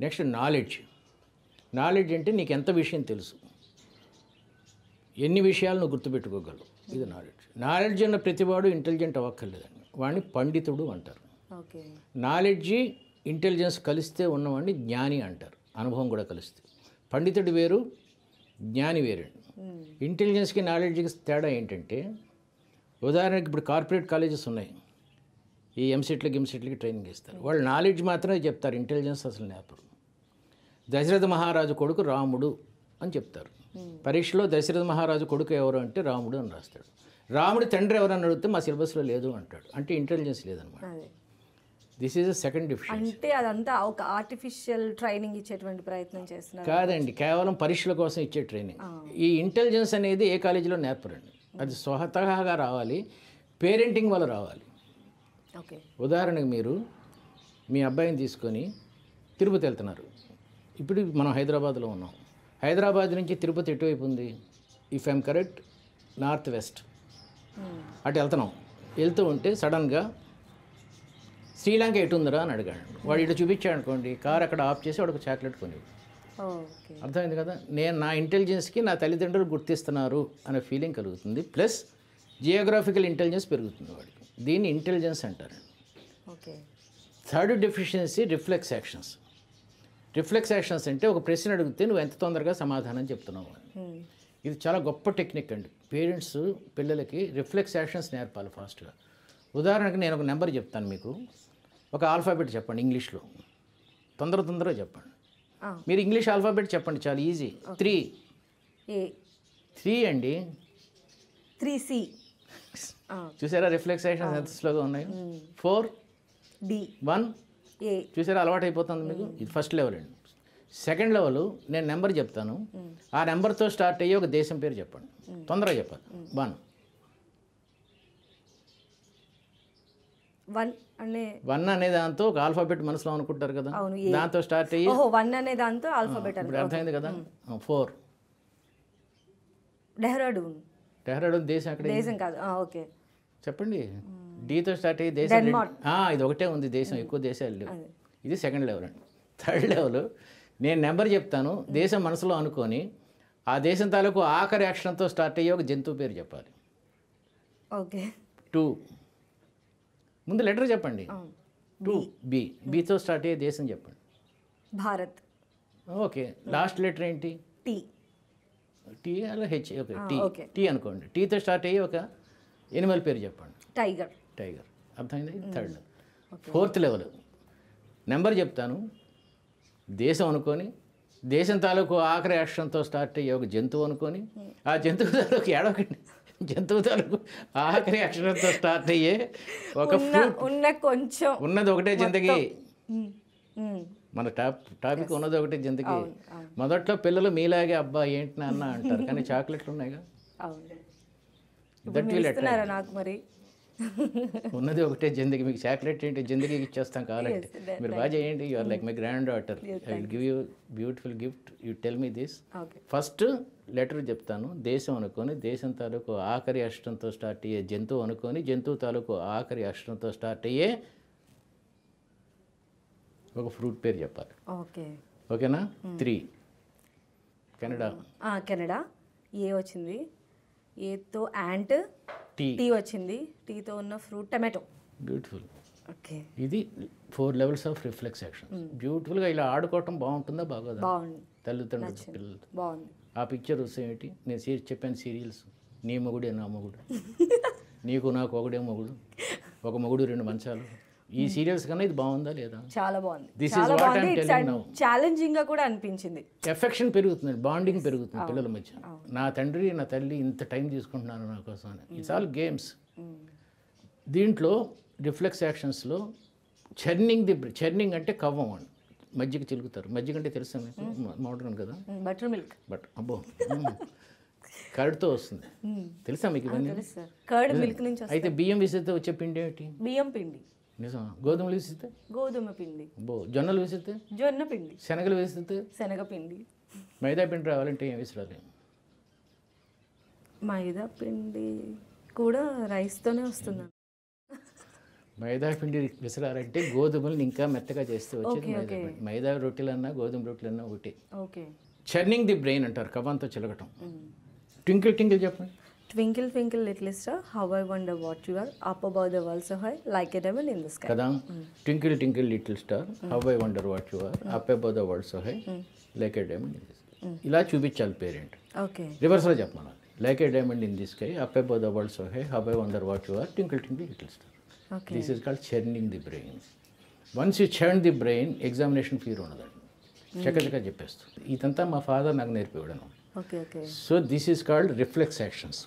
Next knowledge. Knowledge అంటే నీకు ఎంత విషయం తెలుసు, ఎన్ని విషయాలు నువ్వు గుర్తుపెట్టుకోగలవు, ఇది నాలెడ్జ్. నాలెడ్జ్ ఉన్న ప్రతివాడు ఇంటెలిజెంట్ అవ్వక్కర్లేదండి, వాడిని పండితుడు అంటారు. నాలెడ్జి ఇంటెలిజెన్స్ కలిస్తే ఉన్నవాడిని జ్ఞాని అంటారు, అనుభవం కూడా కలిస్తే. పండితుడు వేరు, జ్ఞాని వేరండి. ఇంటెలిజెన్స్కి నాలెడ్జ్కి తేడా ఏంటంటే, ఉదాహరణకి ఇప్పుడు కార్పొరేట్ కాలేజెస్ ఉన్నాయి, ఈ ఎంసెట్లకి గిమ్సెట్లకి ట్రైనింగ్ ఇస్తారు. వాళ్ళు నాలెడ్జ్ మాత్రమే చెప్తారు, ఇంటెలిజెన్స్ అసలు నేర్పరు. దశరథ మహారాజు కొడుకు రాముడు అని చెప్తారు. పరీక్షలో దశరథ మహారాజు కొడుకు ఎవరు అంటే రాముడు అని రాస్తాడు. రాముడి తండ్రి ఎవరని అడిగితే మా సిలబస్లో లేదు అంటాడు. అంటే ఇంటెలిజెన్స్ లేదనమాట. This is a second difference. అంటే అదంతా ఒక ఆర్టిఫిషియల్ ట్రైనింగ్ ఇచ్చేటువంటి ప్రయత్నం చేస్తున్నారు కాదండి, కేవలం పరీక్షల కోసం ఇచ్చే ట్రైనింగ్. ఈ ఇంటెలిజెన్స్ అనేది ఏ కాలేజీలో నేర్పరండి, అది స్వతహాగా రావాలి, పేరెంటింగ్ వల్ల రావాలి. ఓకే, ఉదాహరణకు మీరు మీ అబ్బాయిని తీసుకొని తిరుపతి వెళ్తున్నారు. ఇప్పుడు మనం హైదరాబాద్లో ఉన్నాం. హైదరాబాద్ నుంచి తిరుపతి ఎటువైపు ఉంది? If I'm correct, north west. అటు వెళ్తున్నాం. వెళ్తూ ఉంటే సడన్గా శ్రీలంక ఎటు ఉందిరా అని అడిగాడు. వాడు ఇటు చూపించాడు అనుకోండి, కార్ అక్కడ ఆఫ్ చేసి వాడికి చాక్లెట్ కొనేవాడు. అర్థమైంది కదా? నేను నా ఇంటెలిజెన్స్కి నా తల్లిదండ్రులు గుర్తిస్తున్నారు అనే ఫీలింగ్ కలుగుతుంది. ప్లస్ జియోగ్రాఫికల్ ఇంటెలిజెన్స్ పెరుగుతుంది వాడికి. దీన్ని ఇంటెలిజెన్స్ అంటారు. Third deficiency reflex actions. Reflex actions అంటే ఒక ప్రశ్న అడిగితే నువ్వు ఎంత తొందరగా సమాధానం చెప్తున్నావు అని. ఇది చాలా గొప్ప టెక్నిక్ అండి. పేరెంట్స్ పిల్లలకి రిఫ్లెక్స్ యాక్షన్స్ నేర్పాలి ఫాస్ట్గా. ఉదాహరణకి నేను ఒక నెంబర్ చెప్తాను మీకు, ఒక ఆల్ఫాబెట్ చెప్పండి ఇంగ్లీష్లో, తొందరగా చెప్పండి. మీరు ఇంగ్లీష్ ఆల్ఫాబెట్ చెప్పండి, చాలా ఈజీ. 3 అండి, 3C. చూసారా రిఫ్లెక్స్ యాక్షన్స్ ఎంత స్లోగా ఉన్నాయి? 4 D 1 A. చూసారా అలవాటు అయిపోతుంది మీకు. ఇది ఫస్ట్ లెవెల్ అండి. సెకండ్ లెవెల్ నేను నెంబర్ చెప్తాను, ఆ నెంబర్తో స్టార్ట్ అయ్యి ఒక దేశం పేరు చెప్పండి, తొందరగా చెప్పాలి. 1 అనే దాంతో ఒక ఆల్ఫాబెట్ మనసులో అనుకుంటారు కదా, దాంతో స్టార్ట్ అయ్యి 1 అనే దాంతో ఆల్ఫాబెట్ అర్థమైంది కదా. 4 డెహ్రాడూన్ దేశం అక్కడ దేశం కాదు. ఓకే చెప్పండి. డీతో స్టార్ట్ అయ్యి దేశం ఇది ఒకటే ఉంది దేశం, ఎక్కువ దేశాలు లేవు. ఇది సెకండ్ లెవెల్ అండి. థర్డ్ లెవెల్ నేను నెంబర్ చెప్తాను, దేశం మనసులో అనుకొని ఆ దేశం తాలూకు ఆఖరి అక్షరంతో స్టార్ట్ అయ్యి ఒక జంతువు పేరు చెప్పాలి. ఓకే 2 ముందు లెటర్ చెప్పండి. 2 బితో స్టార్ట్ అయ్యే దేశం చెప్పండి. భారత్. ఓకే లాస్ట్ లెటర్ ఏంటి? టీ అలా హెచ్. ఓకే టీ అనుకోండి. టీతో స్టార్ట్ అయ్యి ఒక ఎనిమల్ పేరు చెప్పండి. టైగర్. అర్థమైంది. థర్డ్. ఫోర్త్ లెవెల్ నెంబర్ చెప్తాను, దేశం అనుకొని దేశం తాలూకు ఆఖరి అక్షరంతో స్టార్ట్ అయ్యే ఒక జంతువు అనుకొని ఆ జంతువు తాలూకు ఏడొకటి జంతువు తాలూకు ఆఖరి అక్షరంతో స్టార్ట్ అయ్యే ఒక కొంచెం ఉన్నది ఒకటే జిందగీ. మన టాపిక్ ఉన్నది ఒకటే జిందగీ. మొదట్లో పిల్లలు మీలాగే అబ్బా ఏంటి నాన్న అంటారు, కానీ చాక్లెట్లు ఉన్నాయిగా. నాకు మరి ఉన్నది ఒకటే జిందగీ, మీకు చాక్లెట్ ఏంటి జిందగీకి ఇచ్చేస్తాం కావాలంటే. మీరు బాగా చేయండి. You are like my granddaughter, I will give you beautiful gift, you tell me this. First letter చెప్తాను, దేశం అనుకొని దేశం తాలూకు ఆఖరి అక్షరంతో స్టార్ట్ అయ్యే జంతువు అనుకొని జంతువు తాలూకు ఆఖరి అక్షరంతో స్టార్ట్ అయ్యే ఒక ఫ్రూట్ పేరు చెప్పాలి. ఓకేనా? 3 కెనడా. ఏ వచ్చింది? ఏతో యాంట్. టీ వచ్చింది. టీతో ఉన్న ఫ్రూట్ టమాటో. బ్యూటిఫుల్. ఓకే ఇది 4 లెవెల్స్ ఆఫ్ రిఫ్లెక్స్ యాక్షన్. బ్యూటిఫుల్గా ఇలా ఆడుకోవటం బాగుంటుందా? బాగోదా? బాగుంది. తల్లిదండ్రులు పిల్లలతో బాగుంది. ఆ పిక్చర్ వస్తే ఏంటి, నేను చెప్పాను సీరియల్స్, నీ మొగుడే నా మొగుడు, నీకు నాకు ఒకడే మొగుడు, ఒక మొగుడు 2 మంచాలు. ఈ సీరియల్స్ కన్నా ఇది బాగుందా లేదా? చాలా బాగుంది. This is what I am telling now. Challenging గా కూడా అనిపించింది. ఎఫెక్షన్ పెరుగుతుంది, బాండింగ్ పెరుగుతుంది పిల్లల మధ్య. నా తండ్రి నా తల్లి ఇంత టైం తీసుకుంటున్నారు నా కోసం అని. It's all games. దీంట్లో రిఫ్లెక్స్ యాక్షన్స్లో చర్నింగ్ అంటే కవ్వం అండి, మజ్జిగ చిలుకుతారు. మజ్జిగ అంటే తెలుసా మీకు? మోడర్న్ కదా, బటర్ మిల్క్. బట్ అబ్బో కర్డ్తో వస్తుంది, తెలుసా మీకు ఇవన్నీ? కర్డ్ మిల్క్ నుంచి. అయితే బియ్యం విసిరితే వచ్చే పిండి ఏమిటి? బియ్యం పిండి. నిజమా? గోధుమలు వేసితే గోధుమ పిండి. జొన్నలు వేసితే జొన్న పిండి. శనగలు వేసితే శనగ పిండి. మైదా పిండి రావాలంటే ఏం విసిరాలి? మైదా పిండి కూడా రైస్తోనే వస్తుంది. మైదా పిండి విసరాలంటే గోధుమలను ఇంకా మెత్తగా చేస్తే వచ్చేది Okay, మైదా okay. పిండి. మైదా రొట్టెలన్నా గోధుమ రొట్టెలన్నా ఒకటి. ఓకే. చర్నింగ్ ది బ్రెయిన్ అంటారు, కవ్వంతో చిలకటం. ట్వింకిల్ ట్వింకిల్ చెప్పండి. Twinkle, twinkle, little star, how I wonder what you are, up above the world so high, like a diamond in the sky. కదా, twinkle twinkle little star, how I wonder what you are, up above the world so high, like a diamond in this. ఇలా చూపించాలి parent. Okay. రివర్స్లో చెప్పమన్నారు, like a diamond in this sky, up above the world so high, how I wonder what you are, twinkle twinkle little star. Okay. This is called churning the brain. Once you churn the brain, examination fear ఉండదండి, చక్కచక్క చెప్పేస్తుంది. ఇదంతా మా father నాకు నేర్పివాడు. Okay. Okay. So this is called reflex actions.